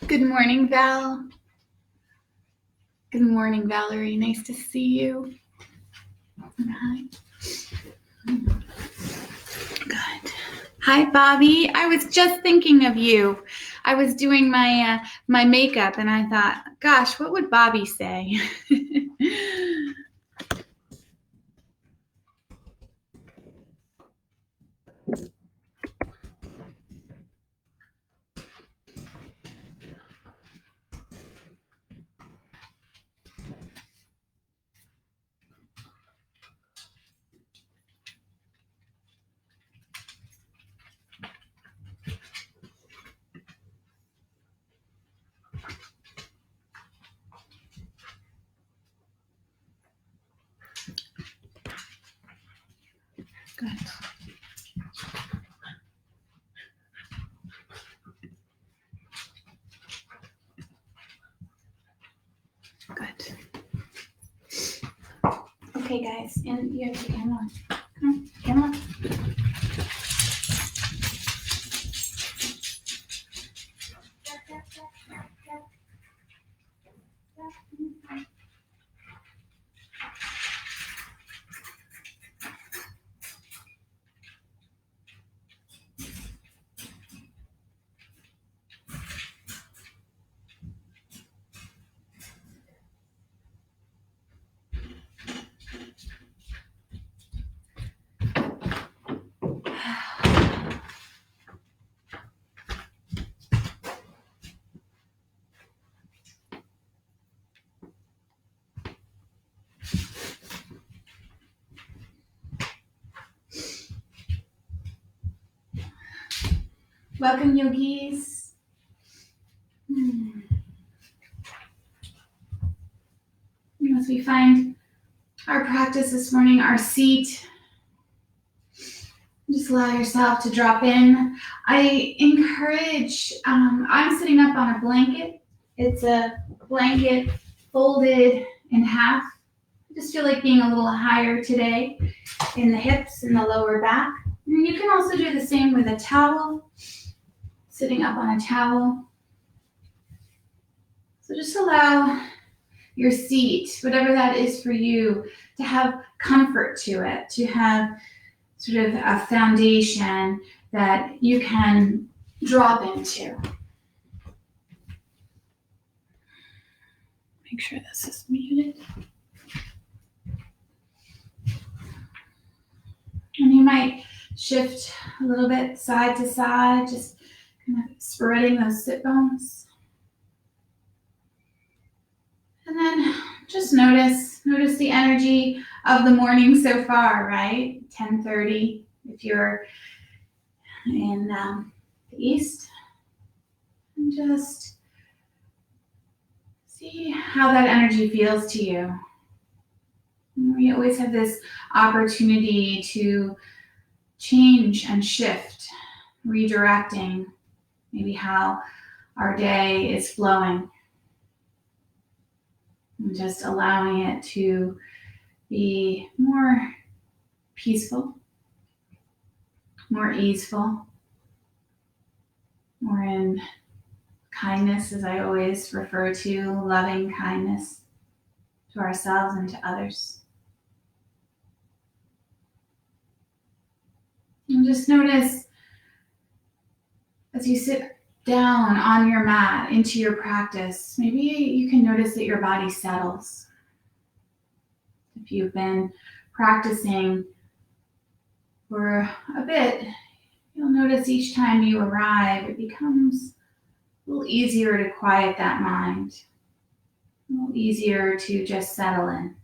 Good morning, Val. Good morning, Valerie. Nice to see you. Hi. Good. Hi, Bobby. I was just thinking of you. I was doing my my makeup, and I thought, gosh, what would Bobby say? Good. Good. Okay, guys, and you have the camera on. Come on, camera on. Welcome, yogis. As we find our practice this morning, our seat, just allow yourself to drop in. I encourage, I'm sitting up on a blanket. It's a blanket folded in half. I just feel like being a little higher today in the hips and the lower back. And you can also do the same with a towel, sitting up on a towel. So just allow your seat, whatever that is for you, to have comfort to it, to have sort of a foundation that you can drop into. Make sure this is muted. And you might shift a little bit side to side, just kind of spreading those sit bones. And then just notice the energy of the morning so far, right? 10:30 if you're in the east. And just see how that energy feels to you. We always have this opportunity to change and shift, redirecting maybe how our day is flowing. And just allowing it to be more peaceful, more easeful, more in kindness, as I always refer to, loving kindness to ourselves and to others. And just notice as you sit down on your mat into your practice, maybe you can notice that your body settles. If you've been practicing for a bit, you'll notice each time you arrive, it becomes a little easier to quiet that mind, a little easier to just settle in.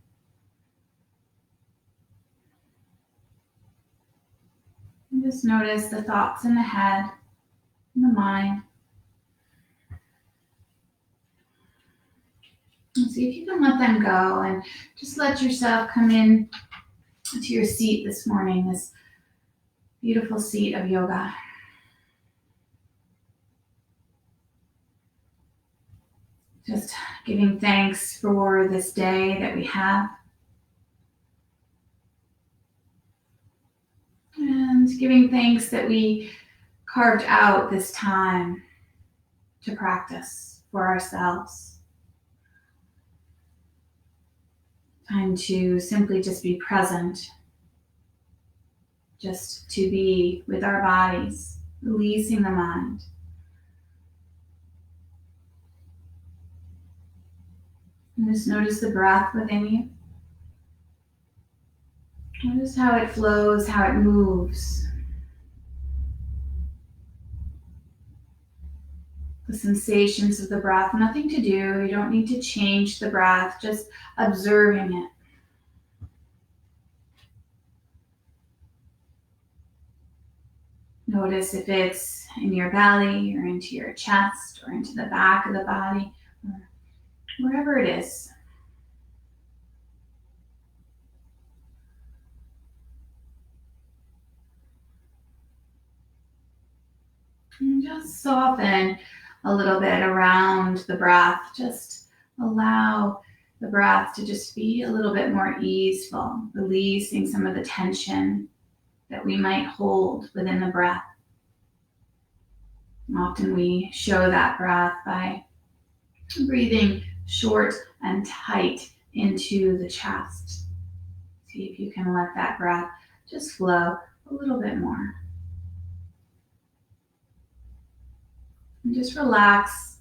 And just notice the thoughts in the head, in the mind. And see if you can let them go and just let yourself come in to your seat this morning, this beautiful seat of yoga. Just giving thanks for this day that we have. And giving thanks that we carved out this time to practice for ourselves. Time to simply just be present, just to be with our bodies, releasing the mind. And just notice the breath within you. Notice how it flows, how it moves. The sensations of the breath, nothing to do. You don't need to change the breath, just observing it. Notice if it's in your belly or into your chest or into the back of the body, or wherever it is. And just soften a little bit around the breath. Just allow the breath to just be a little bit more easeful, releasing some of the tension that we might hold within the breath. Often we show that breath by breathing short and tight into the chest. See if you can let that breath just flow a little bit more. And just relax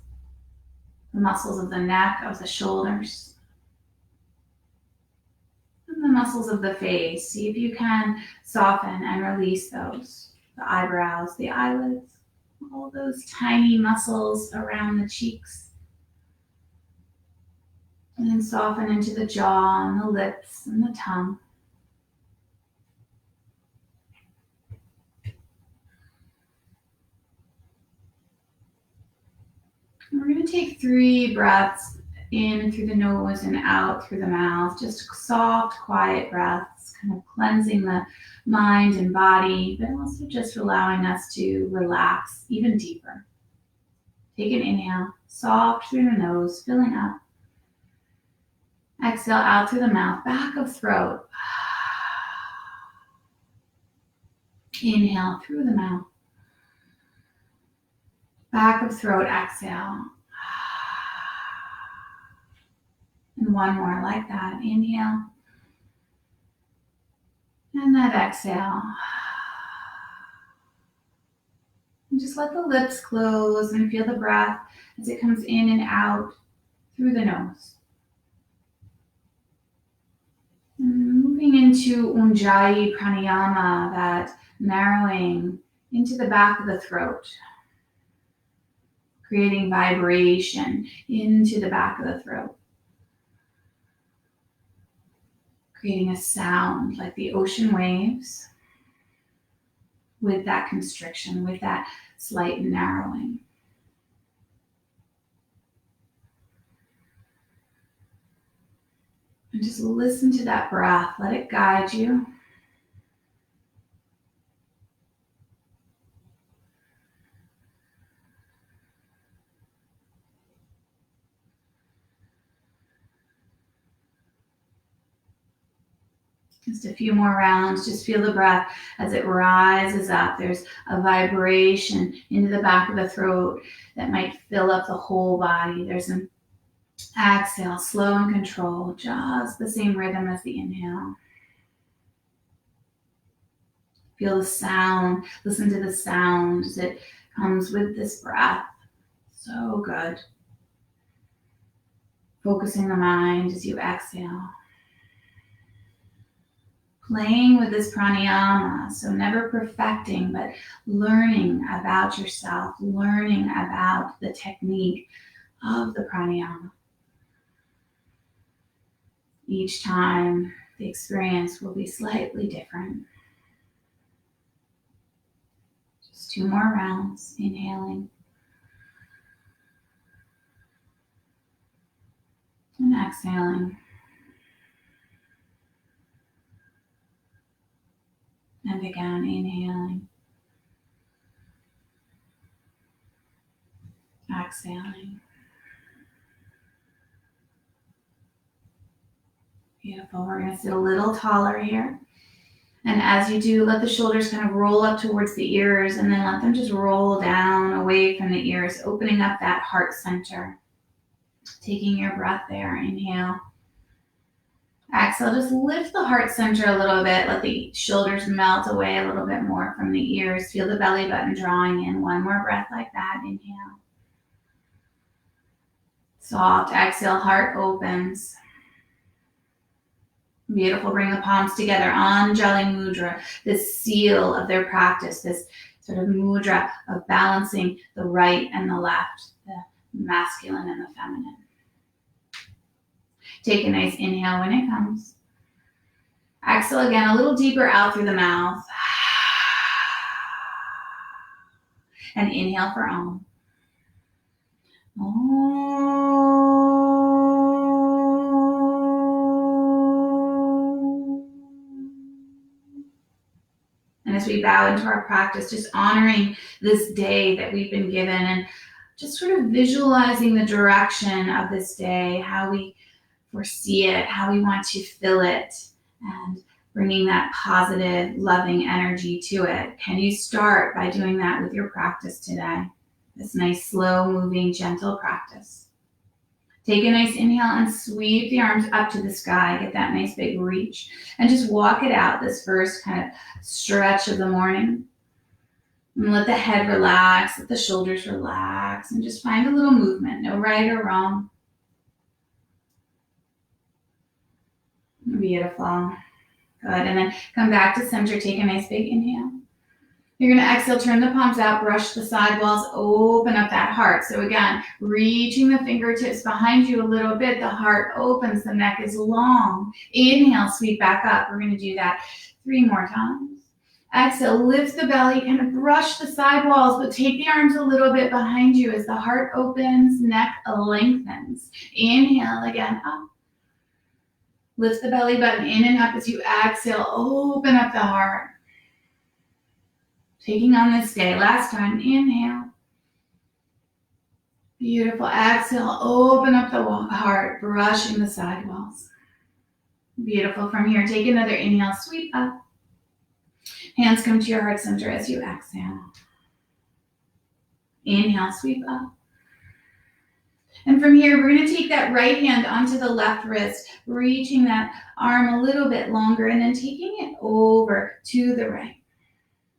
the muscles of the neck, of the shoulders, and the muscles of the face. See if you can soften and release those. The eyebrows, the eyelids, all those tiny muscles around the cheeks. And then soften into the jaw and the lips and the tongue. And we're going to take 3 breaths in through the nose and out through the mouth. Just soft, quiet breaths, kind of cleansing the mind and body, but also just allowing us to relax even deeper. Take an inhale, soft through the nose, filling up. Exhale out through the mouth, back of throat. Inhale through the mouth. Back of throat, exhale. And one more like that. Inhale. And that exhale. And just let the lips close and feel the breath as it comes in and out through the nose. And moving into Ujjayi Pranayama, that narrowing into the back of the throat. Creating vibration into the back of the throat. Creating a sound like the ocean waves with that constriction, with that slight narrowing. And just listen to that breath. Let it guide you. Just a few more rounds. Just feel the breath as it rises up. There's a vibration into the back of the throat that might fill up the whole body. There's an exhale, slow and controlled, just the same rhythm as the inhale. Feel the sound. Listen to the sound as it comes with this breath. So good. Focusing the mind as you exhale. Playing with this pranayama, so never perfecting, but learning about yourself, learning about the technique of the pranayama. Each time, the experience will be slightly different. Just 2 more rounds, inhaling and exhaling. And again, inhaling, exhaling. Beautiful. We're going to sit a little taller here. And as you do, let the shoulders kind of roll up towards the ears and then let them just roll down away from the ears, opening up that heart center. Taking your breath there. Inhale. Exhale, just lift the heart center a little bit. Let the shoulders melt away a little bit more from the ears. Feel the belly button drawing in. One more breath like that. Inhale. Soft exhale, heart opens. Beautiful. Bring the palms together. Anjali Mudra, this seal of their practice, this sort of mudra of balancing the right and the left, the masculine and the feminine. Take a nice inhale when it comes. Exhale again, a little deeper out through the mouth. And inhale for Om. And as we bow into our practice, just honoring this day that we've been given and just sort of visualizing the direction of this day, how we foresee it, how we want to fill it, and bringing that positive, loving energy to it. Can you start by doing that with your practice today? This nice, slow moving, gentle practice. Take a nice inhale and sweep the arms up to the sky. Get that nice big reach and just walk it out, this first kind of stretch of the morning. And let the head relax, let the shoulders relax, and just find a little movement, no right or wrong. Beautiful. Good. And then come back to center. Take a nice big inhale. You're going to exhale, turn the palms out, brush the side walls, open up that heart. So again, reaching the fingertips behind you a little bit. The heart opens, the neck is long. Inhale, sweep back up. We're going to do that 3 more times. Exhale, lift the belly, kind of brush the side walls, but take the arms a little bit behind you as the heart opens, neck lengthens. Inhale again, up. Lift the belly button in and up as you exhale. Open up the heart. Taking on this day. Last time. Inhale. Beautiful. Exhale. Open up the heart. Brushing the side walls. Beautiful. From here, take another inhale. Sweep up. Hands come to your heart center as you exhale. Inhale. Sweep up. And from here, we're going to take that right hand onto the left wrist, reaching that arm a little bit longer, and then taking it over to the right.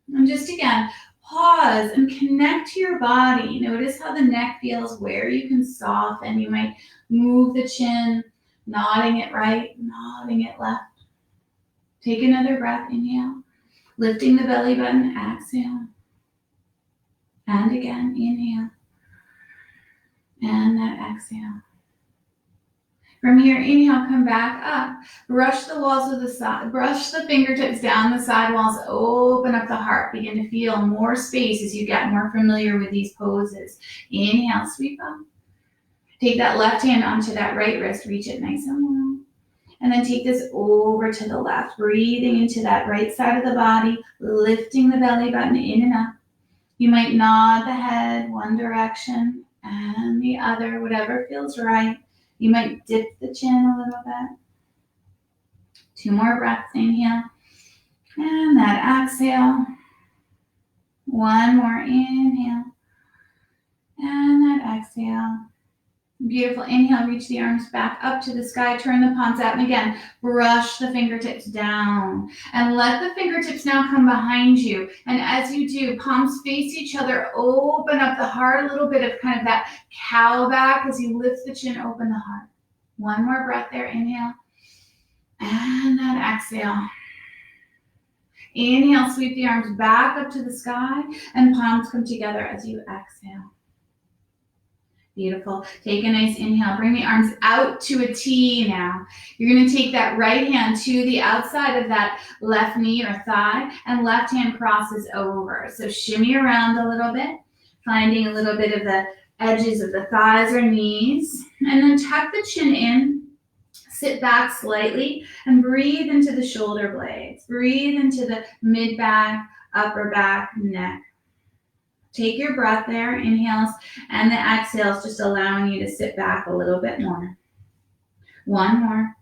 And just again, pause and connect to your body. Notice how the neck feels, where you can soften. You might move the chin, nodding it right, nodding it left. Take another breath, inhale. Lifting the belly button, exhale. And again, inhale. And that exhale. From here, inhale, come back up. Brush the walls of the side, brush the fingertips down the side walls, open up the heart. Begin to feel more space as you get more familiar with these poses. Inhale, sweep up. Take that left hand onto that right wrist, reach it nice and long. And then take this over to the left, breathing into that right side of the body, lifting the belly button in and up. You might nod the head one direction and the other, whatever feels right. You might dip the chin a little bit. 2 more breaths. Inhale. And that exhale. 1 more inhale. And that exhale. Beautiful. Inhale, reach the arms back up to the sky. Turn the palms out. And again, brush the fingertips down. And let the fingertips now come behind you. And as you do, palms face each other. Open up the heart. A little bit of kind of that cow back as you lift the chin, open the heart. 1 more breath there. Inhale. And that exhale. Inhale, sweep the arms back up to the sky. And palms come together as you exhale. Beautiful. Take a nice inhale. Bring the arms out to a T now. You're going to take that right hand to the outside of that left knee or thigh, and left hand crosses over. So shimmy around a little bit, finding a little bit of the edges of the thighs or knees, and then tuck the chin in, sit back slightly, and breathe into the shoulder blades. Breathe into the mid-back, upper back, neck. Take your breath there, inhales, and the exhales, just allowing you to sit back a little bit more. 1 more.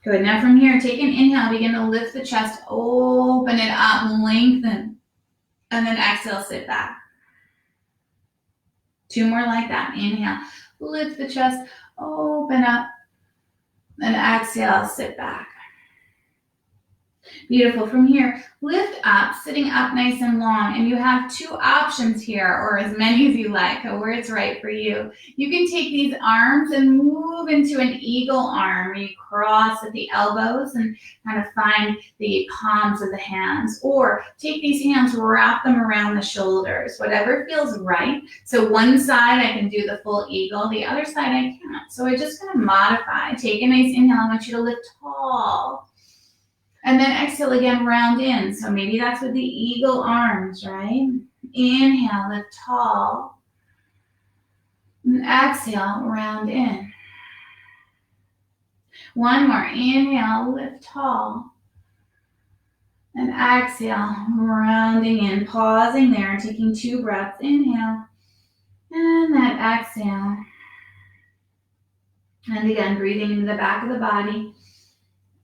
Good. Now from here, take an inhale, begin to lift the chest, open it up, lengthen, and then exhale, sit back. 2 more like that. Inhale, lift the chest, open up, and exhale, sit back. Beautiful. From here, lift up, sitting up nice and long, and you have 2 options here, or as many as you like, where it's right for you. You can take these arms and move into an eagle arm, where you cross at the elbows and kind of find the palms of the hands, or take these hands, wrap them around the shoulders, whatever feels right. So one side I can do the full eagle, the other side I can't. So I just kind of modify. Take a nice inhale. I want you to lift tall. And then exhale again, round in. So maybe that's with the eagle arms, right? Inhale, lift tall. And exhale, round in. 1 more. Inhale, lift tall. And exhale, rounding in. Pausing there, taking 2 breaths. Inhale. And that exhale. And again, breathing into the back of the body.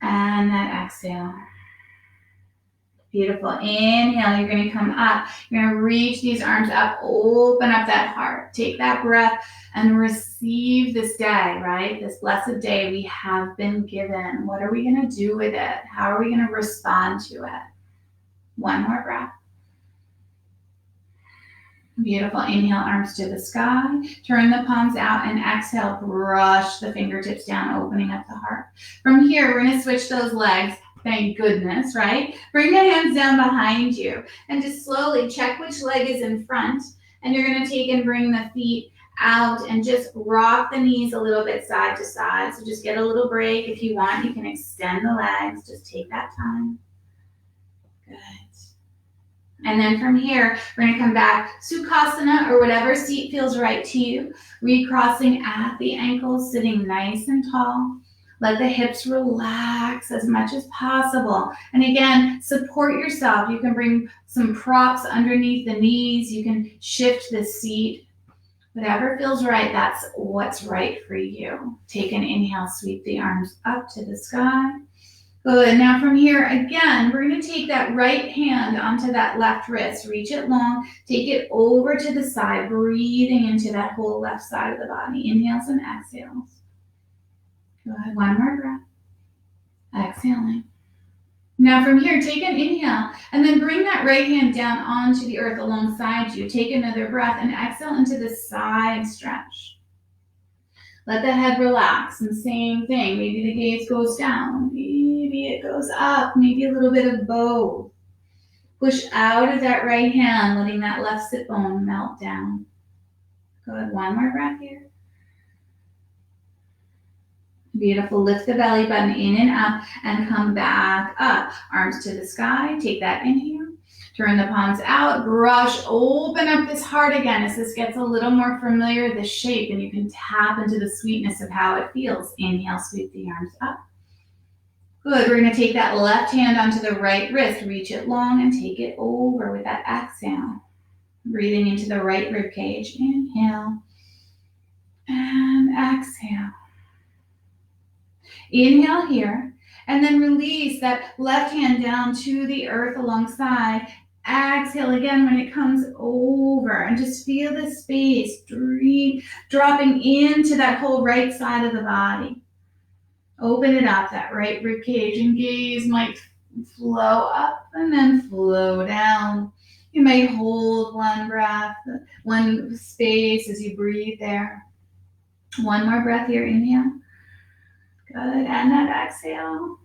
And that exhale. Beautiful. Inhale, you're going to come up. You're going to reach these arms up, open up that heart. Take that breath and receive this day, right? This blessed day we have been given. What are we going to do with it? How are we going to respond to it? 1 more breath. Beautiful. Inhale, arms to the sky. Turn the palms out and exhale. Brush the fingertips down, opening up the heart. From here, we're going to switch those legs. Thank goodness, right? Bring the hands down behind you and just slowly check which leg is in front. And you're going to take and bring the feet out and just rock the knees a little bit side to side. So just get a little break. If you want, you can extend the legs. Just take that time. Good. And then from here, we're going to come back, Sukhasana, or whatever seat feels right to you. Recrossing at the ankles, sitting nice and tall. Let the hips relax as much as possible. And again, support yourself. You can bring some props underneath the knees. You can shift the seat. Whatever feels right, that's what's right for you. Take an inhale, sweep the arms up to the sky. Good. Now from here, again, we're going to take that right hand onto that left wrist. Reach it long. Take it over to the side, breathing into that whole left side of the body. Inhales and exhales. Good. 1 more breath. Exhaling. Now from here, take an inhale and then bring that right hand down onto the earth alongside you. Take another breath and exhale into the side stretch. Let the head relax, and same thing. Maybe the gaze goes down. Maybe it goes up. Maybe a little bit of both. Push out of that right hand, letting that left sit bone melt down. Good. 1 more breath here. Beautiful. Lift the belly button in and up and come back up. Arms to the sky. Take that inhale. Turn the palms out. Brush. Open up this heart again as this gets a little more familiar, this shape, and you can tap into the sweetness of how it feels. Inhale, sweep the arms up. Good. We're going to take that left hand onto the right wrist. Reach it long and take it over with that exhale. Breathing into the right rib cage. Inhale and exhale. Inhale here, and then release that left hand down to the earth alongside. Exhale again when it comes over, and just feel the space dropping into that whole right side of the body. Open it up, that right rib cage, and gaze might flow up and then flow down. You may hold one breath, one space as you breathe there. One more breath here, inhale. Good, and that exhale.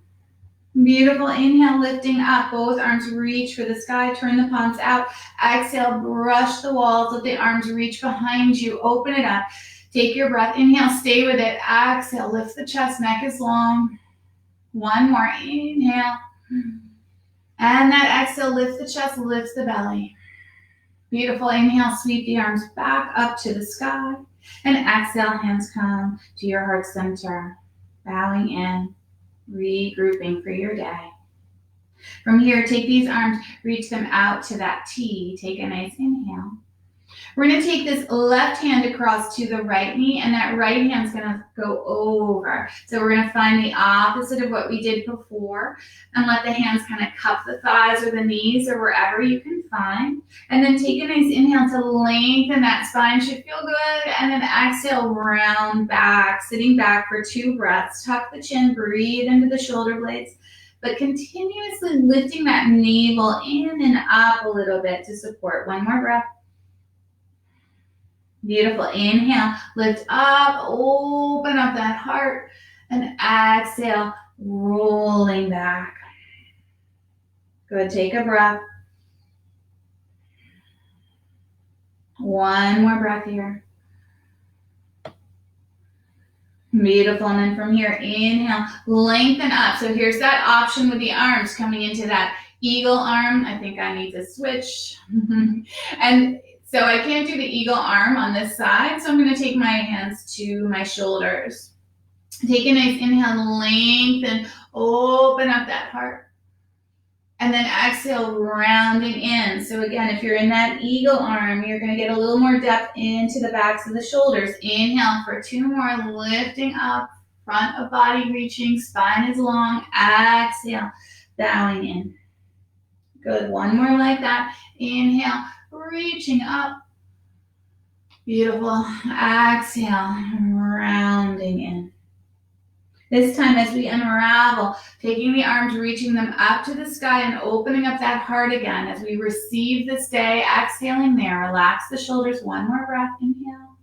Beautiful, inhale, lifting up, both arms reach for the sky, turn the palms out. Exhale, brush the walls, let the arms reach behind you, open it up. Take your breath, inhale, stay with it. Exhale, lift the chest, neck is long. One more, inhale. And that exhale, lift the chest, lift the belly. Beautiful, inhale, sweep the arms back up to the sky. And exhale, hands come to your heart center. Bowing in, regrouping for your day. From here, take these arms, reach them out to that T. Take a nice inhale. We're going to take this left hand across to the right knee, and that right hand's going to go over. So we're going to find the opposite of what we did before, and let the hands kind of cup the thighs or the knees or wherever you can find. And then take a nice inhale to lengthen that spine. Should feel good. And then exhale, round back, sitting back for 2 breaths. Tuck the chin, breathe into the shoulder blades, but continuously lifting that navel in and up a little bit to support. One more breath. Beautiful. Inhale, lift up, open up that heart, and exhale, rolling back. Good. Take a breath. One more breath here. Beautiful. And then from here, inhale, lengthen up. So here's that option with the arms coming into that eagle arm. I think I need to switch. And so I can't do the eagle arm on this side, so I'm going to take my hands to my shoulders. Take a nice inhale, lengthen, open up that heart. And then exhale, rounding in. So again, if you're in that eagle arm, you're going to get a little more depth into the backs of the shoulders. Inhale for 2 more, lifting up, front of body reaching, spine is long. Exhale, bowing in. Good. One more like that. Inhale, reaching up. Beautiful. Exhale, rounding in. This time as we unravel, taking the arms, reaching them up to the sky and opening up that heart again as we receive this day. Exhaling there, relax the shoulders. One more breath, inhale.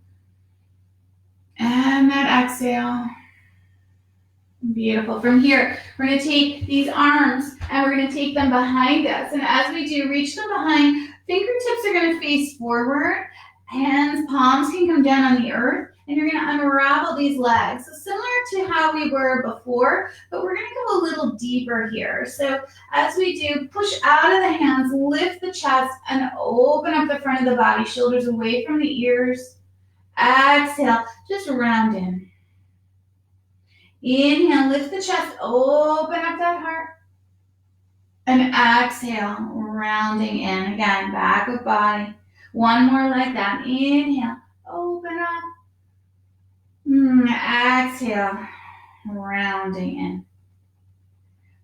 And that exhale. Beautiful. From here, we're going to take these arms and we're going to take them behind us. And as we do, reach them behind. Fingertips are going to face forward. Hands, palms can come down on the earth. And you're going to unravel these legs. So similar to how we were before, but we're going to go a little deeper here. So as we do, push out of the hands, lift the chest, and open up the front of the body. Shoulders away from the ears. Exhale, just round in. Inhale, lift the chest, open up that heart. And exhale, rounding in. Again, back of body. One more like that. Inhale, open up. Exhale, rounding in.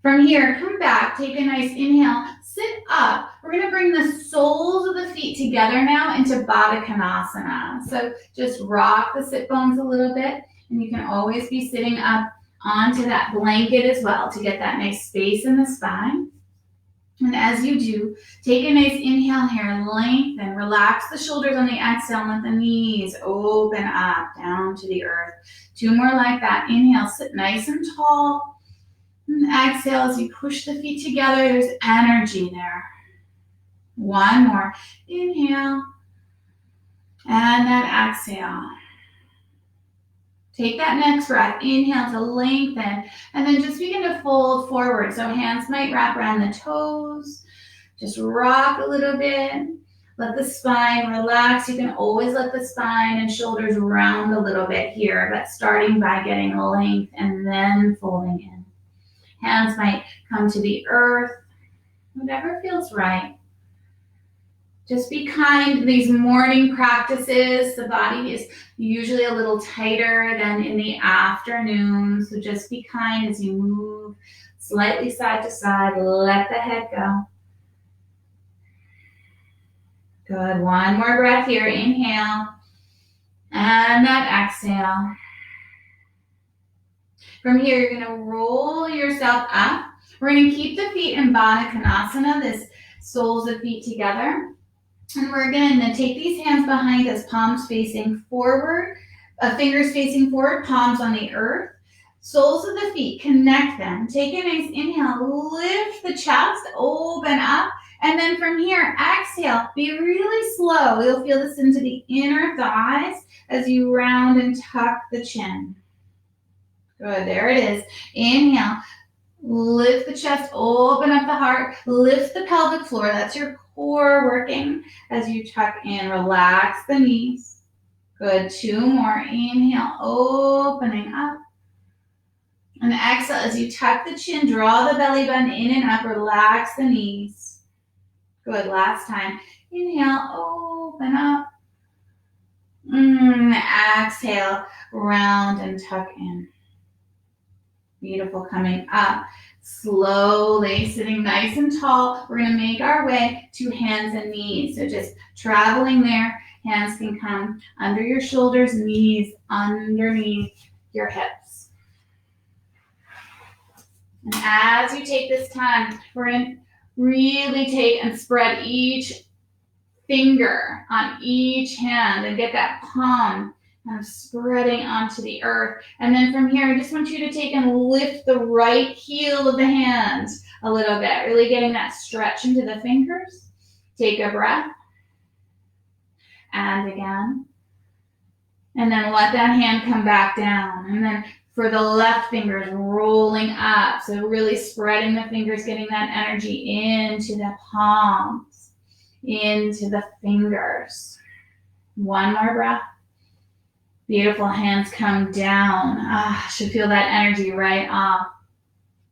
From here, come back, take a nice inhale, sit up. We're going to bring the soles of the feet together now into Baddha Konasana. So just rock the sit bones a little bit, and you can always be sitting up onto that blanket as well to get that nice space in the spine. And as you do, take a nice inhale here, lengthen, relax the shoulders on the exhale, and let the knees open up down to the earth. 2 more like that. Inhale, sit nice and tall. And exhale as you push the feet together, there's energy there. 1 more. Inhale. And then exhale. Take that next breath. Inhale to lengthen, and then just begin to fold forward. So hands might wrap around the toes. Just rock a little bit. Let the spine relax. You can always let the spine and shoulders round a little bit here, but starting by getting length and then folding in. Hands might come to the earth, whatever feels right. Just be kind. These morning practices, the body is usually a little tighter than in the afternoon. So just be kind as you move slightly side to side. Let the head go. Good. One more breath here. Inhale. And that exhale. From here, you're going to roll yourself up. We're going to keep the feet in Baddha Konasana, this soles of feet together. And we're going to take these hands behind us, palms facing forward, fingers facing forward, palms on the earth. Soles of the feet, connect them. Take a nice inhale, lift the chest, open up. And then from here, exhale, be really slow. You'll feel this into the inner thighs as you round and tuck the chin. Good, there it is. Inhale, lift the chest, open up the heart, lift the pelvic floor. That's your core working as you tuck in. Relax the knees. Good, two more. Inhale, opening up. And exhale as you tuck the chin, draw the belly button in and up, relax the knees. Good, last time. Inhale, open up. Exhale, round and tuck in. Beautiful, coming up. Slowly, sitting nice and tall. We're going to make our way to hands and knees. So just traveling there. Hands can come under your shoulders, knees underneath your hips. And as you take this time, we're going to really take and spread each finger on each hand and get that palm kind of spreading onto the earth. And then from here, I just want you to take and lift the right heel of the hand a little bit, really getting that stretch into the fingers. Take a breath. And again. And then let that hand come back down. And then for the left fingers, rolling up. So really spreading the fingers, getting that energy into the palms, into the fingers. One more breath. Beautiful, hands come down. Should feel that energy right off.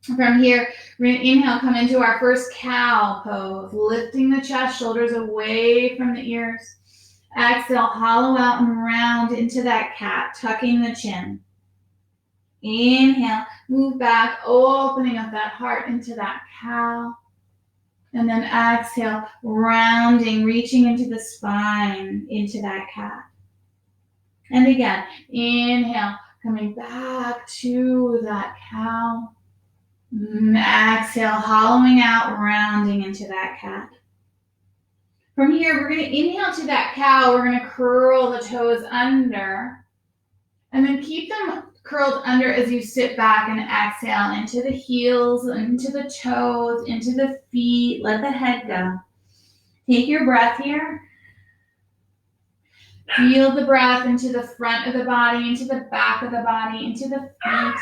From here, we're going to inhale, come into our first cow pose, lifting the chest, shoulders away from the ears. Exhale, hollow out and round into that cat, tucking the chin. Inhale, move back, opening up that heart into that cow. And then exhale, rounding, reaching into the spine, into that cat. And again, inhale, coming back to that cow. Exhale, hollowing out, rounding into that cat. From here, we're going to inhale to that cow. We're going to curl the toes under. And then keep them curled under as you sit back and exhale into the heels, into the toes, into the feet. Let the head go. Take your breath here. Feel the breath into the front of the body, into the back of the body, into the feet.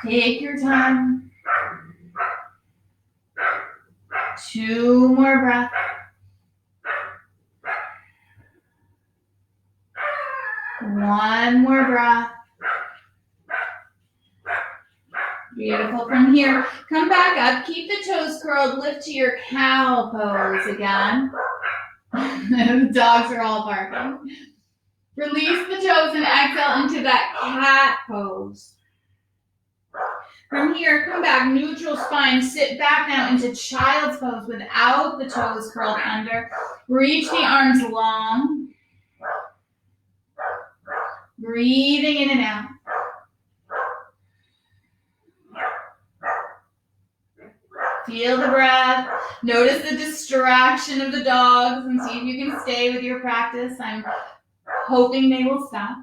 Take your time. 2 more breaths. One more breath. Beautiful. From here, come back up. Keep the toes curled. Lift to your cow pose again. The dogs are all barking. Release the toes and exhale into that cat pose. From here, come back, neutral spine. Sit back now into child's pose without the toes curled under. Reach the arms long. Breathing in and out. Feel the breath. Notice the distraction of the dogs and see if you can stay with your practice. I'm hoping they will stop.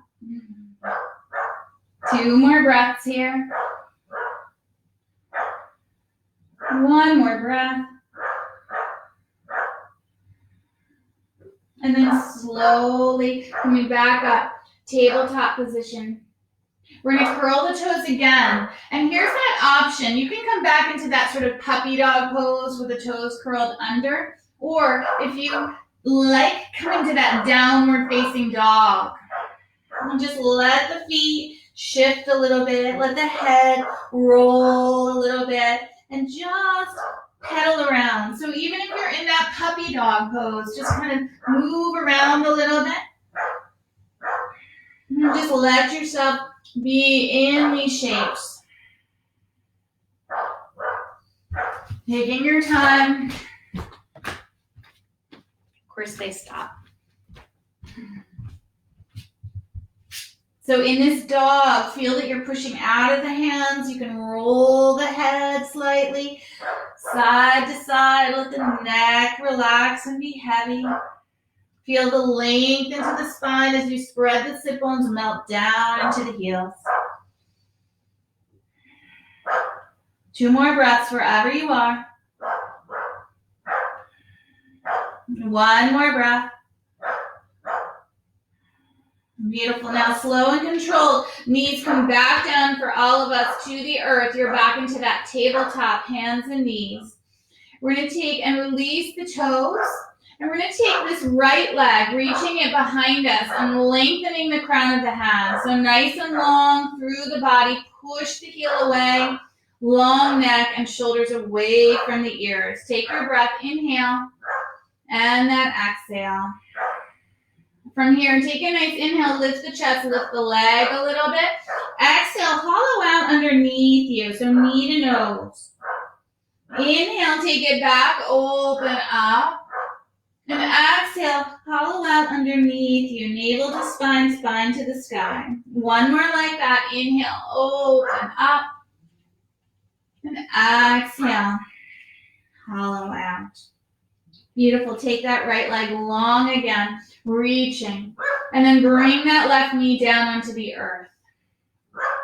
2 more breaths here. 1 more breath. And then slowly coming back up, tabletop position. We're going to curl the toes again. And here's that option. You can come back into that sort of puppy dog pose with the toes curled under. Or if you like, come into that downward facing dog. And just let the feet shift a little bit. Let the head roll a little bit. And just pedal around. So even if you're in that puppy dog pose, just kind of move around a little bit. And just let yourself be in these shapes. Taking your time. Of course, they stop. So in this dog, feel that you're pushing out of the hands. You can roll the head slightly, side to side. Let the neck relax and be heavy. Feel the length into the spine as you spread the sit bones, melt down into the heels. 2 more breaths wherever you are. 1 more breath. Beautiful. Now slow and controlled. Knees come back down for all of us to the earth. You're back into that tabletop, hands and knees. We're going to take and release the toes. And we're going to take this right leg, reaching it behind us and lengthening the crown of the hand. So nice and long through the body. Push the heel away. Long neck and shoulders away from the ears. Take your breath. Inhale. And then exhale. From here, take a nice inhale, lift the chest, lift the leg a little bit. Exhale, hollow out underneath you, so knee to nose. Inhale, take it back, open up. And exhale, hollow out underneath you, navel to spine, spine to the sky. 1 more like that. Inhale, open up. And exhale, hollow out. Beautiful. Take that right leg long again, reaching. And then bring that left knee down onto the earth.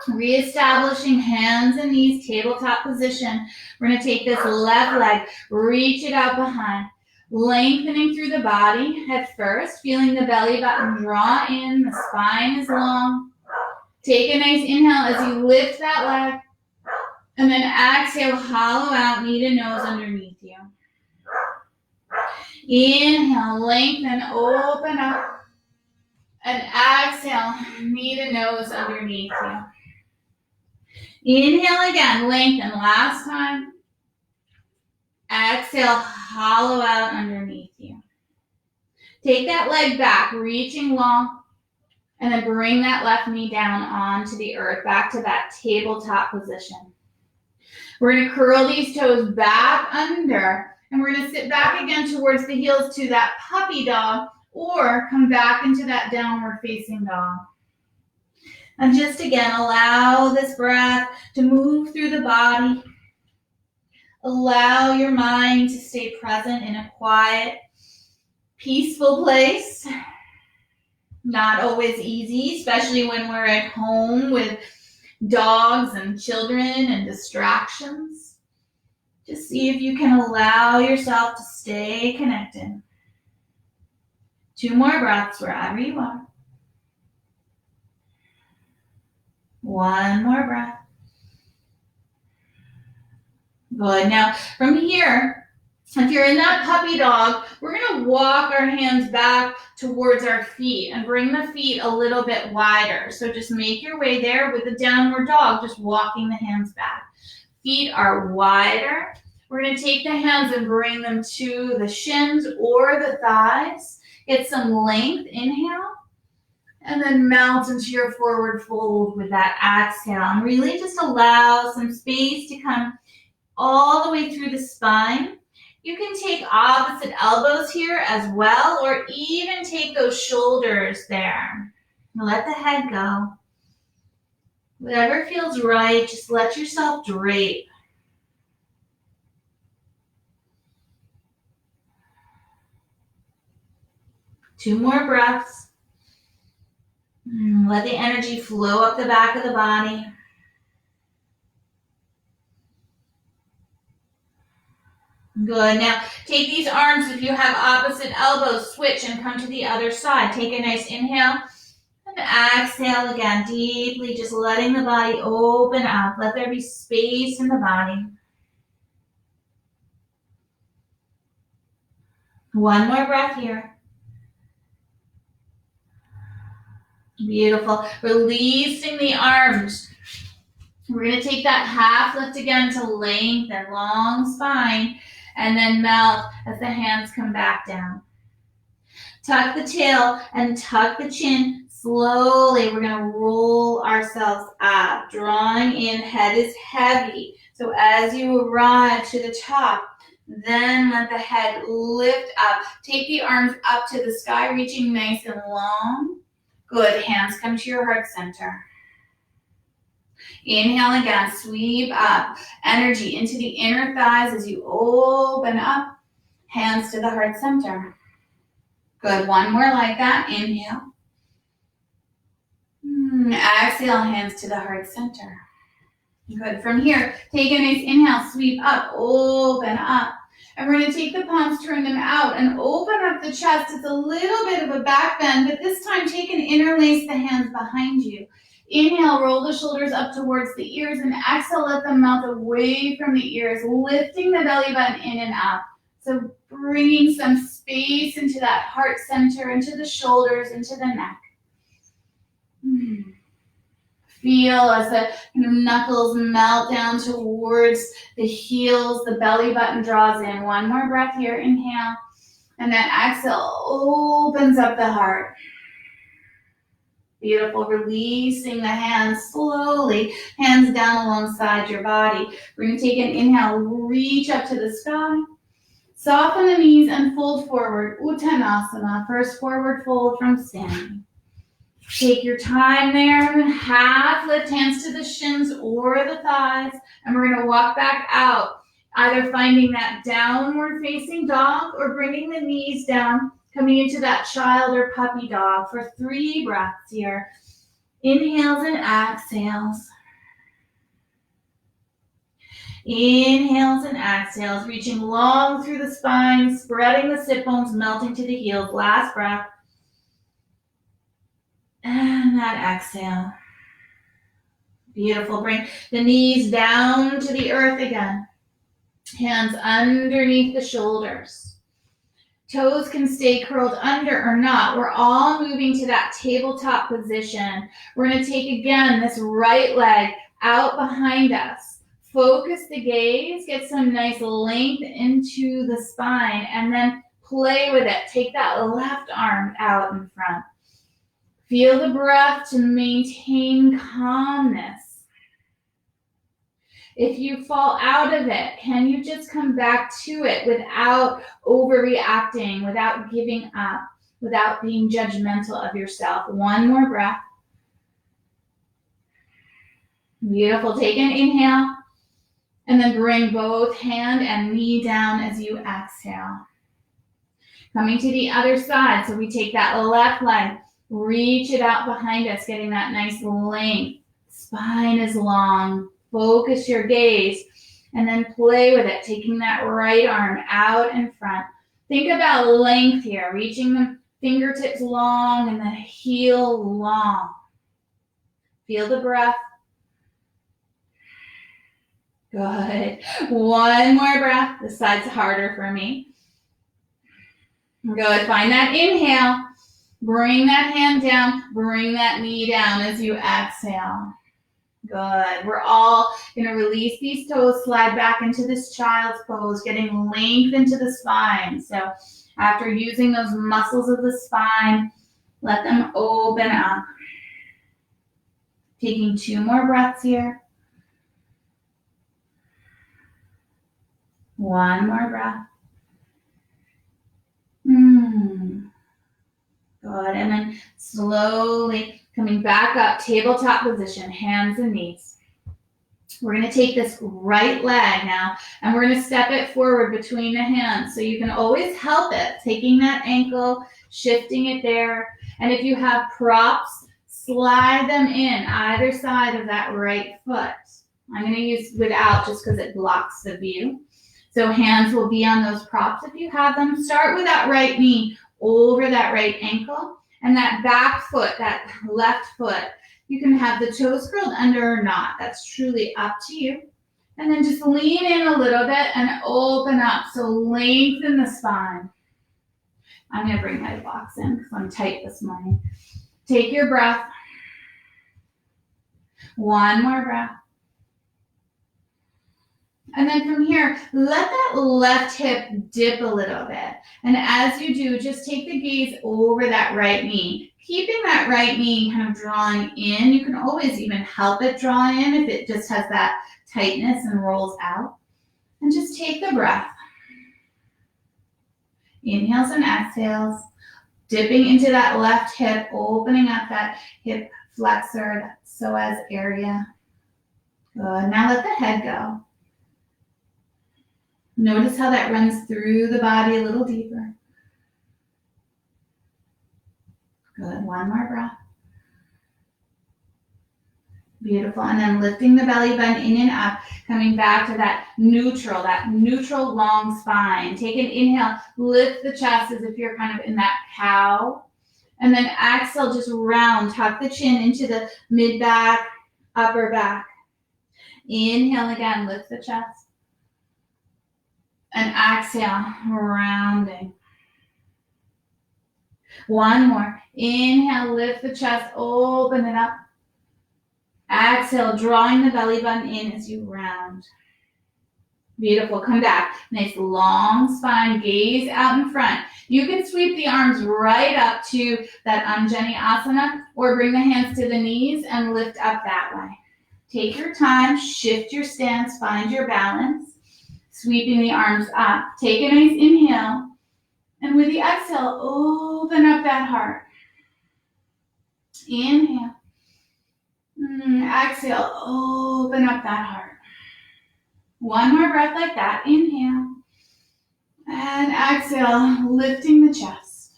Reestablishing hands and knees, tabletop position. We're going to take this left leg, reach it out behind. Lengthening through the body at first, feeling the belly button draw in, the spine is long. Take a nice inhale as you lift that leg. And then exhale, hollow out, knee to nose underneath you. Inhale, lengthen, open up. And exhale, knee to nose underneath you. Inhale again, lengthen, last time. Exhale, hollow out underneath you. Take that leg back, reaching long. And then bring that left knee down onto the earth, back to that tabletop position. We're going to curl these toes back under. And we're going to sit back again towards the heels to that puppy dog, or come back into that downward facing dog. And just again, allow this breath to move through the body. Allow your mind to stay present in a quiet, peaceful place. Not always easy, especially when we're at home with dogs and children and distractions. Just see if you can allow yourself to stay connected. 2 more breaths wherever you are. 1 more breath. Good. Now, from here, if you're in that puppy dog, we're going to walk our hands back towards our feet and bring the feet a little bit wider. So just make your way there with the downward dog, just walking the hands back. Feet are wider. We're going to take the hands and bring them to the shins or the thighs. Get some length. Inhale. And then melt into your forward fold with that exhale. And really just allow some space to come all the way through the spine. You can take opposite elbows here as well, or even take those shoulders there. Let the head go. Whatever feels right, just let yourself drape. Two more breaths. Let the energy flow up the back of the body. Good. Now, take these arms, if you have opposite elbows, switch and come to the other side. Take a nice inhale and exhale again, deeply, just letting the body open up. Let there be space in the body. One more breath here. Beautiful. Releasing the arms. We're going to take that half lift again to lengthen, long spine, and then melt as the hands come back down. Tuck the tail and tuck the chin. Slowly, we're going to roll ourselves up. Drawing in, head is heavy. So as you arrive to the top, then let the head lift up. Take the arms up to the sky, reaching nice and long. Good. Hands come to your heart center. Inhale again. Sweep up. Energy into the inner thighs as you open up. Hands to the heart center. Good. One more like that. Inhale. Exhale, hands to the heart center. Good. From here, take a nice inhale, sweep up, open up. And we're going to take the palms, turn them out, and open up the chest. It's a little bit of a back bend, but this time take and interlace the hands behind you. Inhale, roll the shoulders up towards the ears, and exhale, let them melt away from the ears, lifting the belly button in and up. So bringing some space into that heart center, into the shoulders, into the neck. Feel as the knuckles melt down towards the heels, the belly button draws in. One more breath here, inhale. And then exhale, opens up the heart. Beautiful, releasing the hands slowly, hands down alongside your body. We're going to take an inhale, reach up to the sky. Soften the knees and fold forward, Uttanasana, first forward fold from standing. Take your time there, half lift hands to the shins or the thighs, and we're going to walk back out, either finding that downward facing dog or bringing the knees down, coming into that child or puppy dog for 3 breaths here. Inhales and exhales. Inhales and exhales, reaching long through the spine, spreading the sit bones, melting to the heels. Last breath. And that exhale. Beautiful. Bring the knees down to the earth again. Hands underneath the shoulders. Toes can stay curled under or not. We're all moving to that tabletop position. We're going to take again this right leg out behind us. Focus the gaze. Get some nice length into the spine. And then play with it. Take that left arm out in front. Feel the breath to maintain calmness. If you fall out of it, can you just come back to it without overreacting, without giving up, without being judgmental of yourself? One more breath. Beautiful. Take an inhale, and then bring both hand and knee down as you exhale. Coming to the other side, so we take that left leg, reach it out behind us, getting that nice length. Spine is long. Focus your gaze and then play with it, taking that right arm out in front. Think about length here, reaching the fingertips long and the heel long. Feel the breath. Good. One more breath. This side's harder for me. Good. Find that inhale. Bring that hand down, bring that knee down as you exhale. Good. We're all going to release these toes, slide back into this child's pose, getting length into the spine. So after using those muscles of the spine, let them open up. Taking 2 more breaths here. 1 more breath. Good. And then slowly coming back up, tabletop position, hands and knees. We're going to take this right leg now, and we're going to step it forward between the hands. So you can always help it, taking that ankle, shifting it there. And if you have props, slide them in either side of that right foot. I'm going to use without just because it blocks the view. So hands will be on those props if you have them. Start with that right knee over that right ankle, and that back foot, that left foot, you can have the toes curled under or not. That's truly up to you. And then just lean in a little bit and open up. So lengthen the spine. I'm going to bring my box in because I'm tight this morning. Take your breath. 1 more breath. And then from here, let that left hip dip a little bit. And as you do, just take the gaze over that right knee. Keeping that right knee kind of drawn in. You can always even help it draw in if it just has that tightness and rolls out. And just take the breath. Inhales and exhales. Dipping into that left hip, opening up that hip flexor, that psoas area. Good. Now let the head go. Notice how that runs through the body a little deeper. Good. One more breath. Beautiful. And then lifting the belly button in and up, coming back to that neutral long spine. Take an inhale, lift the chest as if you're kind of in that cow. And then exhale, just round, tuck the chin into the mid back, upper back. Inhale again, lift the chest. And exhale, rounding. One more. Inhale, lift the chest, open it up. Exhale, drawing the belly button in as you round. Beautiful. Come back. Nice long spine, gaze out in front. You can sweep the arms right up to that Anjali Asana or bring the hands to the knees and lift up that way. Take your time, shift your stance, find your balance. Sweeping the arms up. Take a nice inhale. And with the exhale, open up that heart. Inhale. Exhale, open up that heart. One more breath like that. Inhale. And exhale, lifting the chest.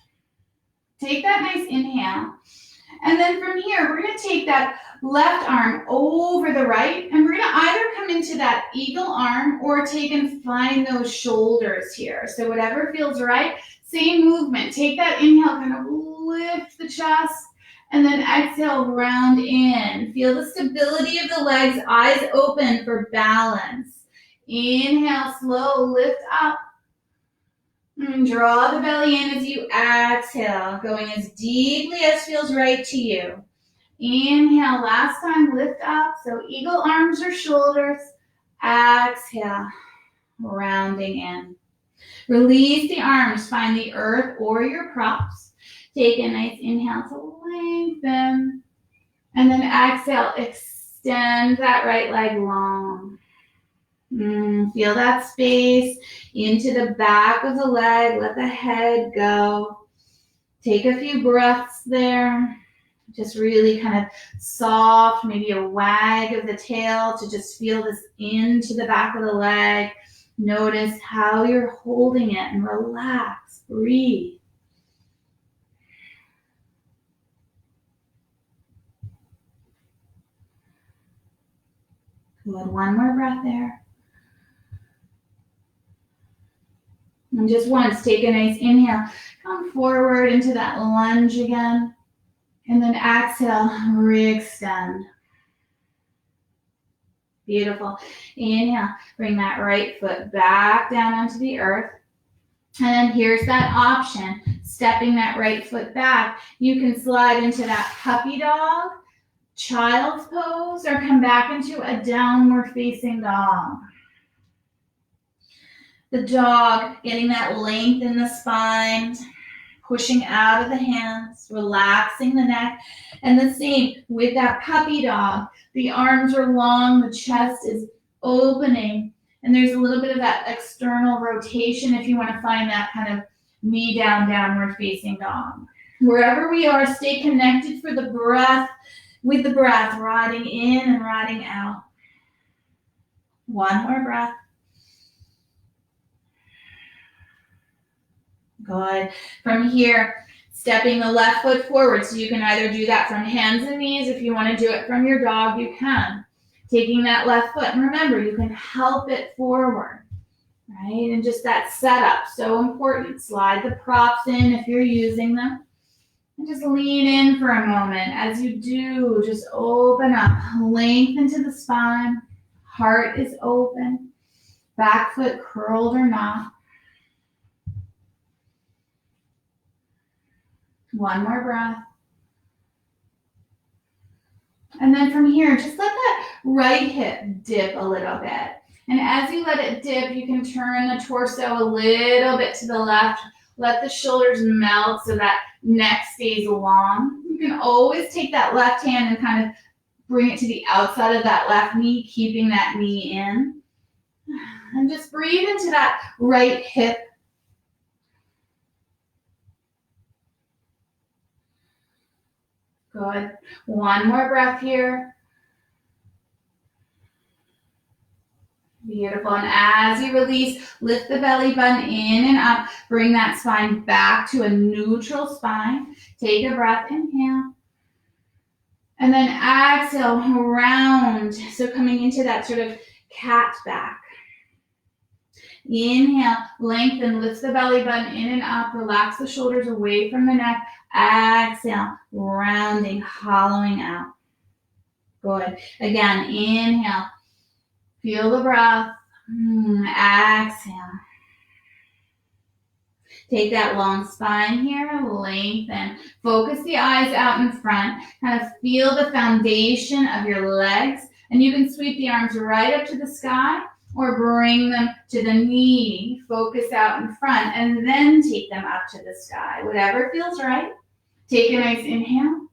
Take that nice inhale. And then from here, we're going to take that left arm over the right, and we're going to either come into that eagle arm or take and find those shoulders here. So whatever feels right, same movement. Take that inhale, kind of lift the chest, and then exhale, round in. Feel the stability of the legs, eyes open for balance. Inhale, slow, lift up. Draw the belly in as you exhale, going as deeply as feels right to you. Inhale, last time, lift up. So eagle arms or shoulders. Exhale, rounding in. Release the arms, find the earth or your props. Take a nice inhale to lengthen. And then exhale, extend that right leg long. Feel that space into the back of the leg. Let the head go. Take a few breaths there. Just really kind of soft, maybe a wag of the tail to just feel this into the back of the leg. Notice how you're holding it and relax. Breathe. Good. One more breath there. And just once, take a nice inhale. Come forward into that lunge again. And then exhale, re-extend. Beautiful. Inhale, bring that right foot back down onto the earth. And then here's that option, stepping that right foot back. You can slide into that puppy dog, child's pose, or come back into a downward facing dog. The dog, getting that length in the spine, pushing out of the hands, relaxing the neck. And the same with that puppy dog. The arms are long, the chest is opening, and there's a little bit of that external rotation if you want to find that kind of knee down, downward facing dog. Wherever we are, stay connected for the breath, with the breath, riding in and riding out. One more breath. Good. From here, stepping the left foot forward. So you can either do that from hands and knees. If you want to do it from your dog, you can. Taking that left foot. And remember, you can help it forward, right? And just that setup, so important. Slide the props in if you're using them. And just lean in for a moment. As you do, just open up. Lengthen to the spine. Heart is open. Back foot curled or not. One more breath. And then from here, just let that right hip dip a little bit. And as you let it dip, you can turn the torso a little bit to the left. Let the shoulders melt so that neck stays long. You can always take that left hand and kind of bring it to the outside of that left knee, keeping that knee in. And just breathe into that right hip. Good. One more breath here. Beautiful. And as you release, lift the belly button in and up. Bring that spine back to a neutral spine. Take a breath. Inhale. And then exhale, round. So coming into that sort of cat back. Inhale, lengthen, lift the belly button in and up. Relax the shoulders away from the neck. Exhale, rounding, hollowing out. Good. Again, inhale. Feel the breath. Exhale. Take that long spine here, lengthen. Focus the eyes out in front. Kind of feel the foundation of your legs. And you can sweep the arms right up to the sky or bring them to the knee. Focus out in front and then take them up to the sky. Whatever feels right. Take a nice inhale.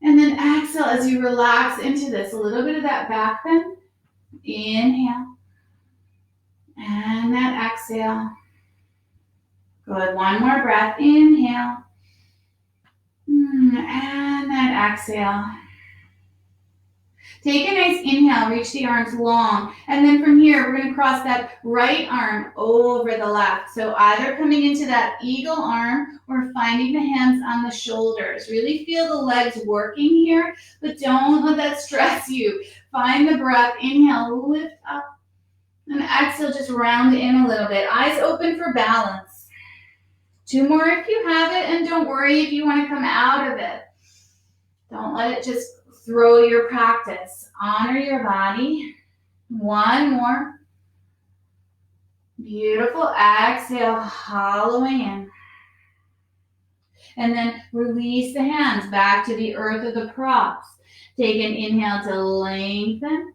And then exhale as you relax into this. A little bit of that back bend. Inhale. And that exhale. Good. One more breath. Inhale. And that exhale. Take a nice inhale. Reach the arms long. And then from here, we're going to cross that right arm over the left. So either coming into that eagle arm or finding the hands on the shoulders. Really feel the legs working here, but don't let that stress you. Find the breath. Inhale. Lift up. And exhale. Just round in a little bit. Eyes open for balance. 2 more if you have it, and don't worry if you want to come out of it. Don't let it just throw your practice. Honor your body. 1 more. Beautiful. Exhale, hollowing in. And then release the hands back to the earth of the props. Take an inhale to lengthen.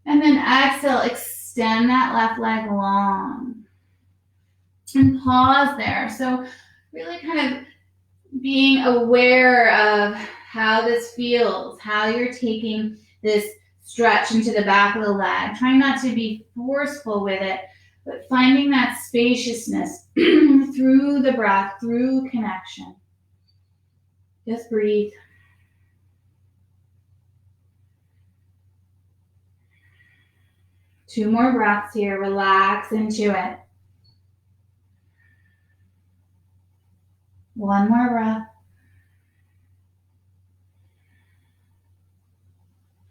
And then exhale, extend that left leg long. And pause there. So really kind of being aware of how this feels, how you're taking this stretch into the back of the leg. Trying not to be forceful with it, but finding that spaciousness through the breath, through connection. Just breathe. Two more breaths here. Relax into it. One more breath.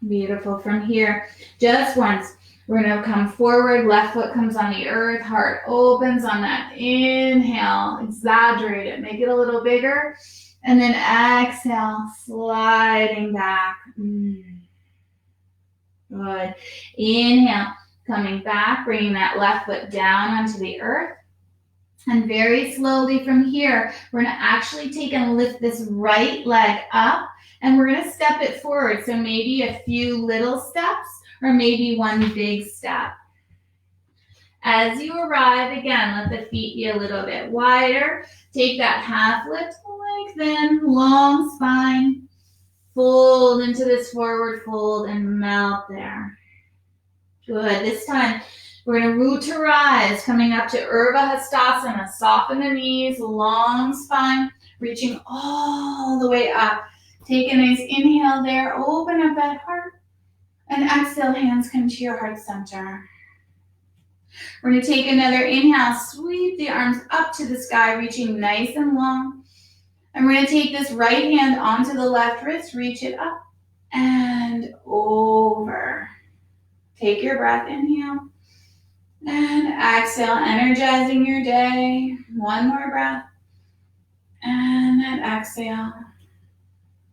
Beautiful. From here, just once, we're going to come forward. Left foot comes on the earth. Heart opens on that inhale. Exaggerate it. Make it a little bigger. And then exhale, sliding back. Good. Inhale, coming back, bringing that left foot down onto the earth. And very slowly from here, we're going to actually take and lift this right leg up, and we're going to step it forward. So maybe a few little steps or maybe one big step. As you arrive, again, let the feet be a little bit wider. Take that half lift, lengthen, long spine. Fold into this forward fold and melt there. Good. This time, we're going to root to rise, coming up to Urdhva Hastasana. Soften the knees, long spine, reaching all the way up. Take a nice inhale there. Open up that heart. And exhale, hands come to your heart center. We're going to take another inhale. Sweep the arms up to the sky, reaching nice and long. And we're going to take this right hand onto the left wrist. Reach it up and over. Take your breath. Inhale. And exhale, energizing your day. One more breath. And then exhale.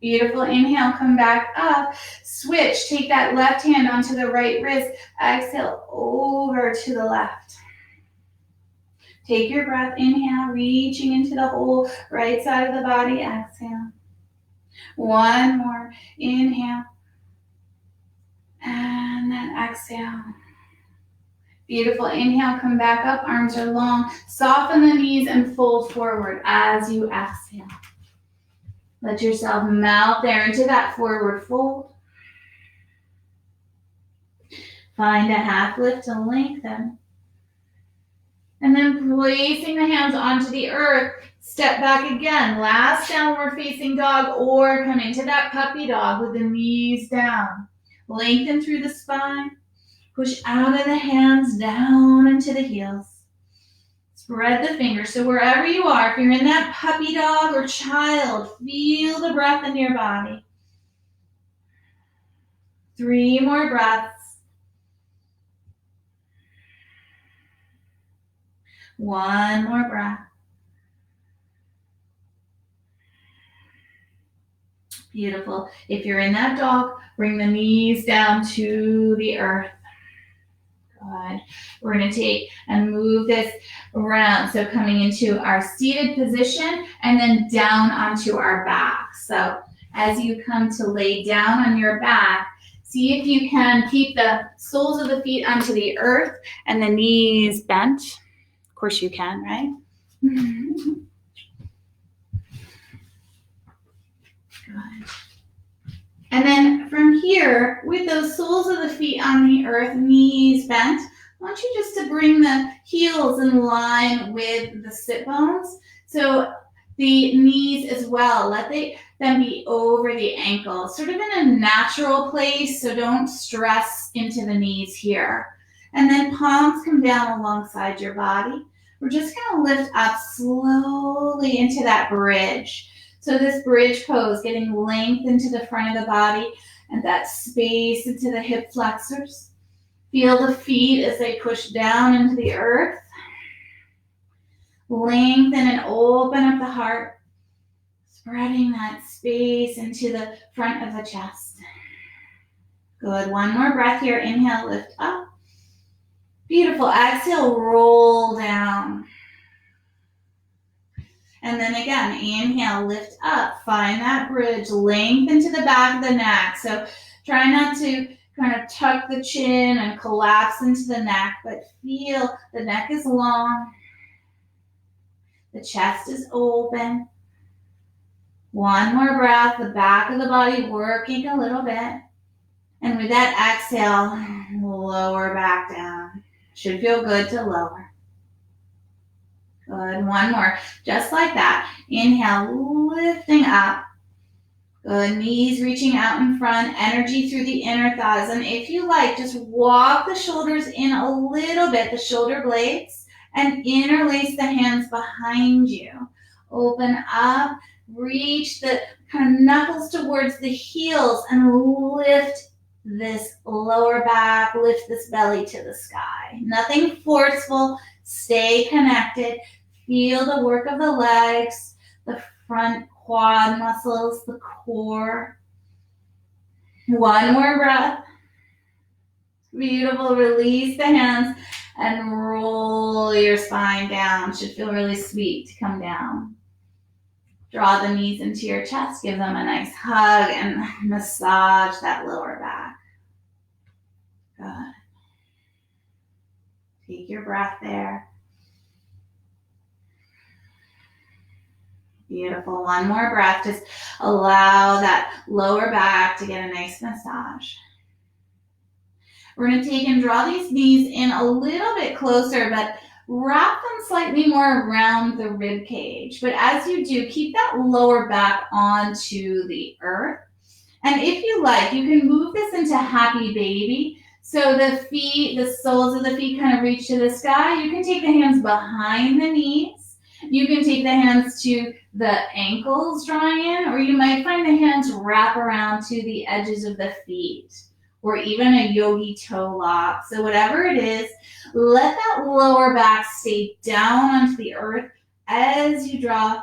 Beautiful. Inhale, come back up. Switch. Take that left hand onto the right wrist. Exhale, over to the left. Take your breath. Inhale, reaching into the whole right side of the body. Exhale. One more. Inhale. And then exhale. Beautiful. Inhale, come back up. Arms are long. Soften the knees and fold forward as you exhale. Let yourself melt there into that forward fold. Find a half lift to lengthen. And then placing the hands onto the earth, step back again. Last downward facing dog, or come into that puppy dog with the knees down. Lengthen through the spine. Push out of the hands, down into the heels. Spread the fingers. So wherever you are, if you're in that puppy dog or child, feel the breath in your body. 3 more breaths. 1 more breath. Beautiful. If you're in that dog, bring the knees down to the earth. Good. We're going to take and move this around. So coming into our seated position and then down onto our back. So as you come to lay down on your back, see if you can keep the soles of the feet onto the earth and the knees bent. Of course you can, right? Good. And then from here, with those soles of the feet on the earth, knees bent, I want you just to bring the heels in line with the sit bones. So the knees as well, let them be over the ankles, sort of in a natural place, so don't stress into the knees here. And then palms come down alongside your body. We're just going to lift up slowly into that bridge. So this bridge pose, getting length into the front of the body and that space into the hip flexors. Feel the feet as they push down into the earth. Lengthen and open up the heart, spreading that space into the front of the chest. Good. 1 more breath here. Inhale, lift up. Beautiful. Exhale, roll down. And then again, inhale, lift up, find that bridge, lengthen to the back of the neck. So try not to kind of tuck the chin and collapse into the neck, but feel the neck is long, the chest is open. 1 more breath, the back of the body working a little bit. And with that exhale, lower back down. Should feel good to lower. Good. 1 more. Just like that. Inhale, lifting up. Good. Knees reaching out in front. Energy through the inner thighs. And if you like, just walk the shoulders in a little bit, the shoulder blades, and interlace the hands behind you. Open up. Reach the kind of knuckles towards the heels and lift this lower back. Lift this belly to the sky. Nothing forceful. Stay connected. Feel the work of the legs, the front quad muscles, the core. 1 more breath. Beautiful. Release the hands and roll your spine down. Should feel really sweet to come down. Draw the knees into your chest. Give them a nice hug and massage that lower back. Good. Take your breath there. Beautiful. 1 more breath. Just allow that lower back to get a nice massage. We're going to take and draw these knees in a little bit closer, but wrap them slightly more around the rib cage. But as you do, keep that lower back onto the earth. And if you like, you can move this into happy baby. So the feet, the soles of the feet kind of reach to the sky. You can take the hands behind the knees. You can take the hands to the ankles drawing in, or you might find the hands wrap around to the edges of the feet, or even a yogi toe lock. So whatever it is, let that lower back stay down onto the earth as you draw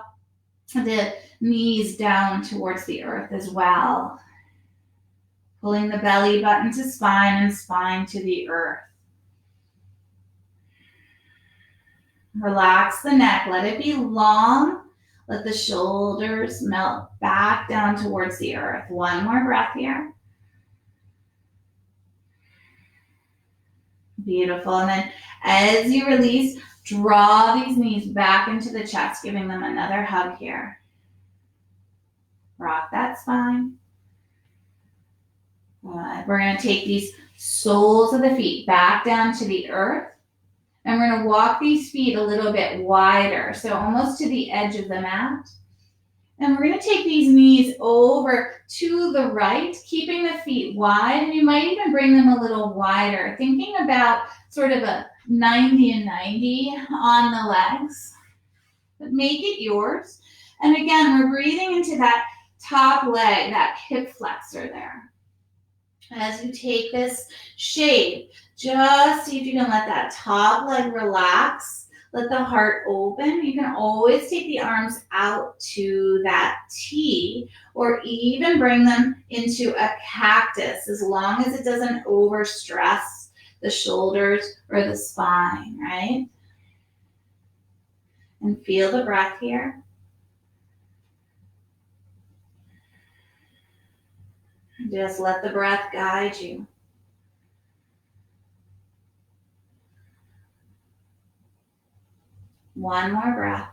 the knees down towards the earth as well. Pulling the belly button to spine and spine to the earth. Relax the neck. Let it be long. Let the shoulders melt back down towards the earth. 1 more breath here. Beautiful. And then as you release, draw these knees back into the chest, giving them another hug here. Rock that spine. Good. We're going to take these soles of the feet back down to the earth. And we're going to walk these feet a little bit wider, so almost to the edge of the mat. And we're going to take these knees over to the right, keeping the feet wide. And you might even bring them a little wider, thinking about sort of a 90 and 90 on the legs. But make it yours. And again, we're breathing into that top leg, that hip flexor there. As you take this shape, just see if you can let that top leg relax. Let the heart open. You can always take the arms out to that T or even bring them into a cactus as long as it doesn't overstress the shoulders or the spine, right? And feel the breath here. Just let the breath guide you. One more breath.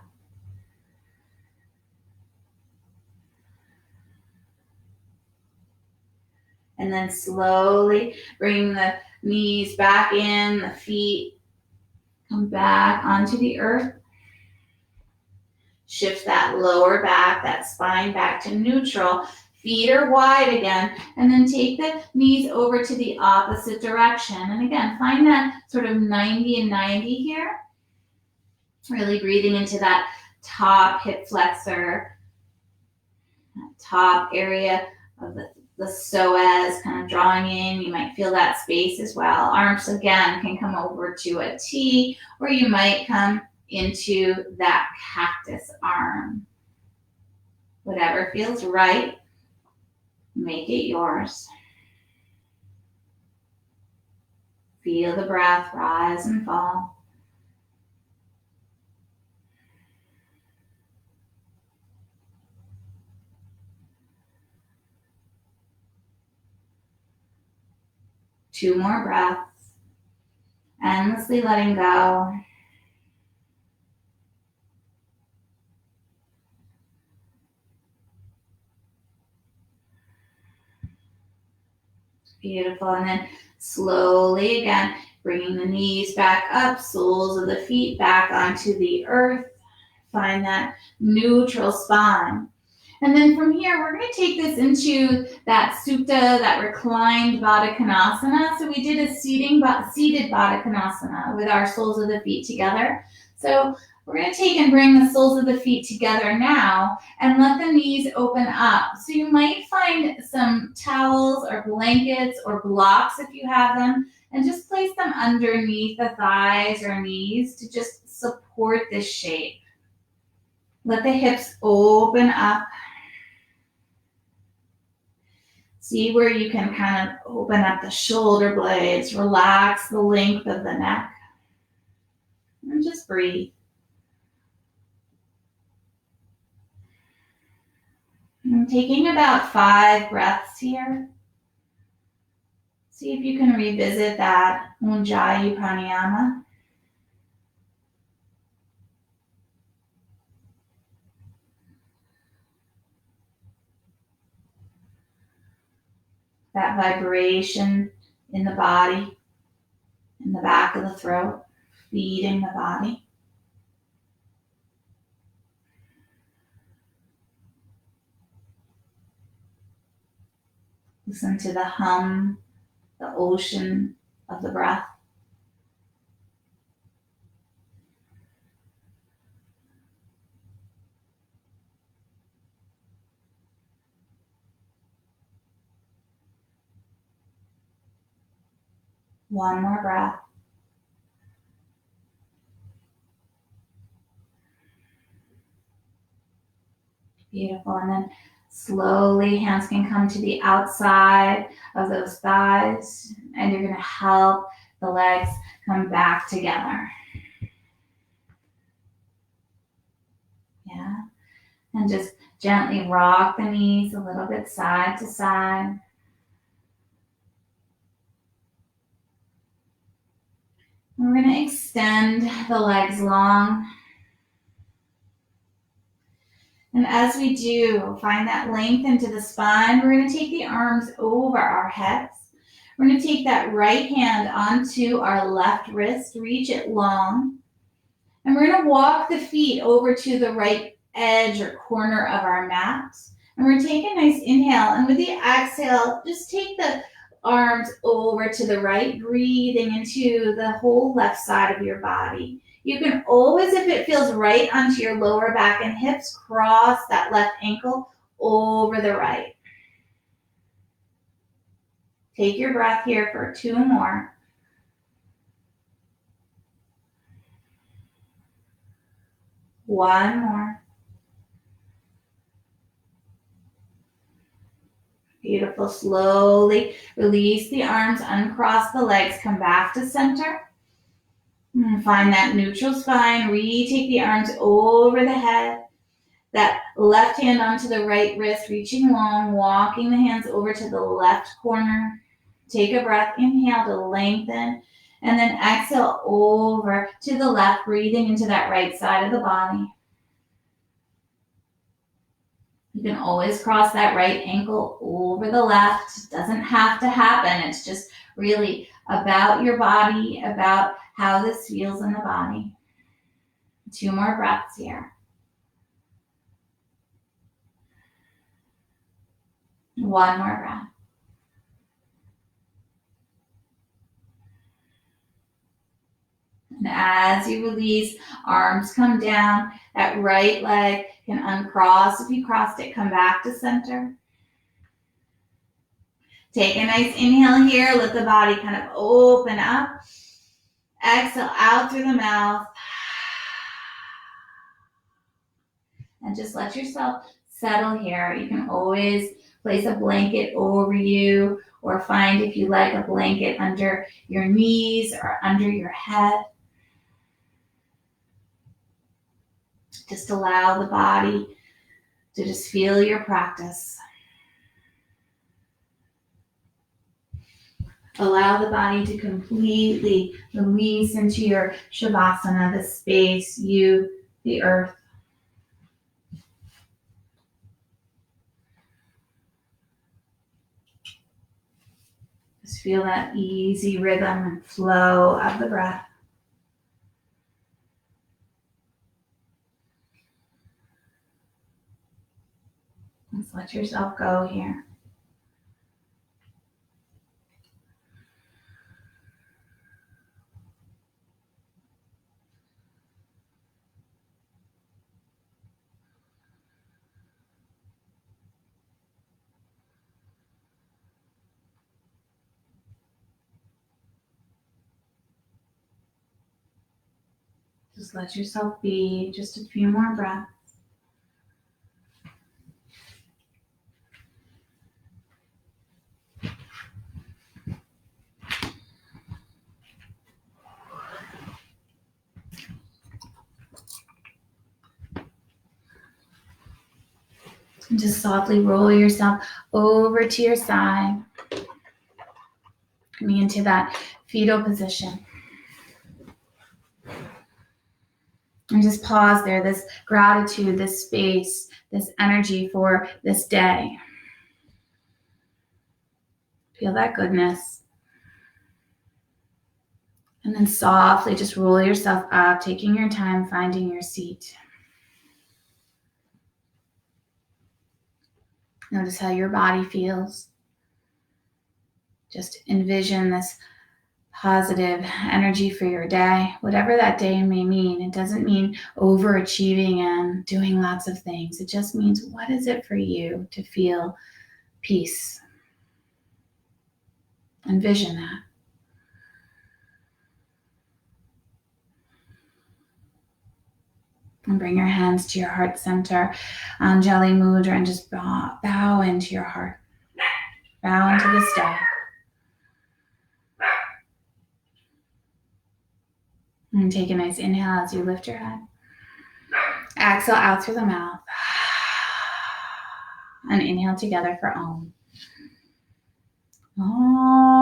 And then slowly bring the knees back in, the feet come back onto the earth. Shift that lower back, that spine back to neutral. Feet are wide again. And then take the knees over to the opposite direction. And again, find that sort of 90 and 90 here. Really breathing into that top hip flexor, that top area of the psoas, kind of drawing in. You might feel that space as well. Arms again can come over to a T, or you might come into that cactus arm. Whatever feels right, make it yours. Feel the breath rise and fall. Two more breaths, endlessly letting go. Beautiful. And then slowly again, bringing the knees back up, soles of the feet back onto the earth. Find that neutral spine. And then from here, we're going to take this into that Supta, that reclined Baddha Konasana. So we did a seated Baddha Konasana with our soles of the feet together. So we're going to take and bring the soles of the feet together now and let the knees open up. So you might find some towels or blankets or blocks if you have them, and just place them underneath the thighs or knees to just support this shape. Let the hips open up. See where you can kind of open up the shoulder blades, relax the length of the neck, and just breathe. And taking about 5 breaths here. See if you can revisit that Ujjayi Pranayama. That vibration in the body, in the back of the throat, feeding the body. Listen to the hum, the ocean of the breath. One more breath. Beautiful. And then slowly hands can come to the outside of those thighs, and you're going to help the legs come back together. Yeah. And just gently rock the knees a little bit side to side. We're going to extend the legs long. And as we do, find that length into the spine. We're going to take the arms over our heads. We're going to take that right hand onto our left wrist, reach it long. And we're going to walk the feet over to the right edge or corner of our mat. And we're going to take a nice inhale. And with the exhale, just take the arms over to the right, breathing into the whole left side of your body. You can always, if it feels right onto your lower back and hips, cross that left ankle over the right. Take your breath here for 2 more. One more. Beautiful. Slowly release the arms, uncross the legs, come back to center. And find that neutral spine. Retake the arms over the head. That left hand onto the right wrist, reaching long, walking the hands over to the left corner. Take a breath, inhale to lengthen, and then exhale over to the left, breathing into that right side of the body. You can always cross that right ankle over the left. It doesn't have to happen. It's just really about your body, about how this feels in the body. 2 more breaths here. 1 more breath. And as you release, arms come down. That right leg can uncross. If you crossed it, come back to center. Take a nice inhale here. Let the body kind of open up. Exhale out through the mouth. And just let yourself settle here. You can always place a blanket over you, or find, if you like, a blanket under your knees or under your head. Just allow the body to just feel your practice. Allow the body to completely release into your Shavasana, the space, you, the earth. Just feel that easy rhythm and flow of the breath. Just let yourself go here. Just let yourself be. Just a few more breaths. And just softly roll yourself over to your side. Coming into that fetal position. And just pause there, this gratitude, this space, this energy for this day. Feel that goodness. And then softly just roll yourself up, taking your time, finding your seat. Notice how your body feels. Just envision this positive energy for your day, whatever that day may mean. It doesn't mean overachieving and doing lots of things. It just means, what is it for you to feel peace? Envision that. And bring your hands to your heart center, Anjali Mudra, and just bow into your heart. Bow into this day. And take a nice inhale as you lift your head. Exhale out through the mouth. And inhale together for Om. Om.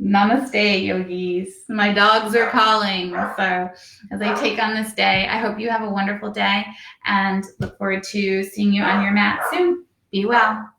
Namaste, yogis. My dogs are calling. So as I take on this day, I hope you have a wonderful day and look forward to seeing you on your mat soon. Be well.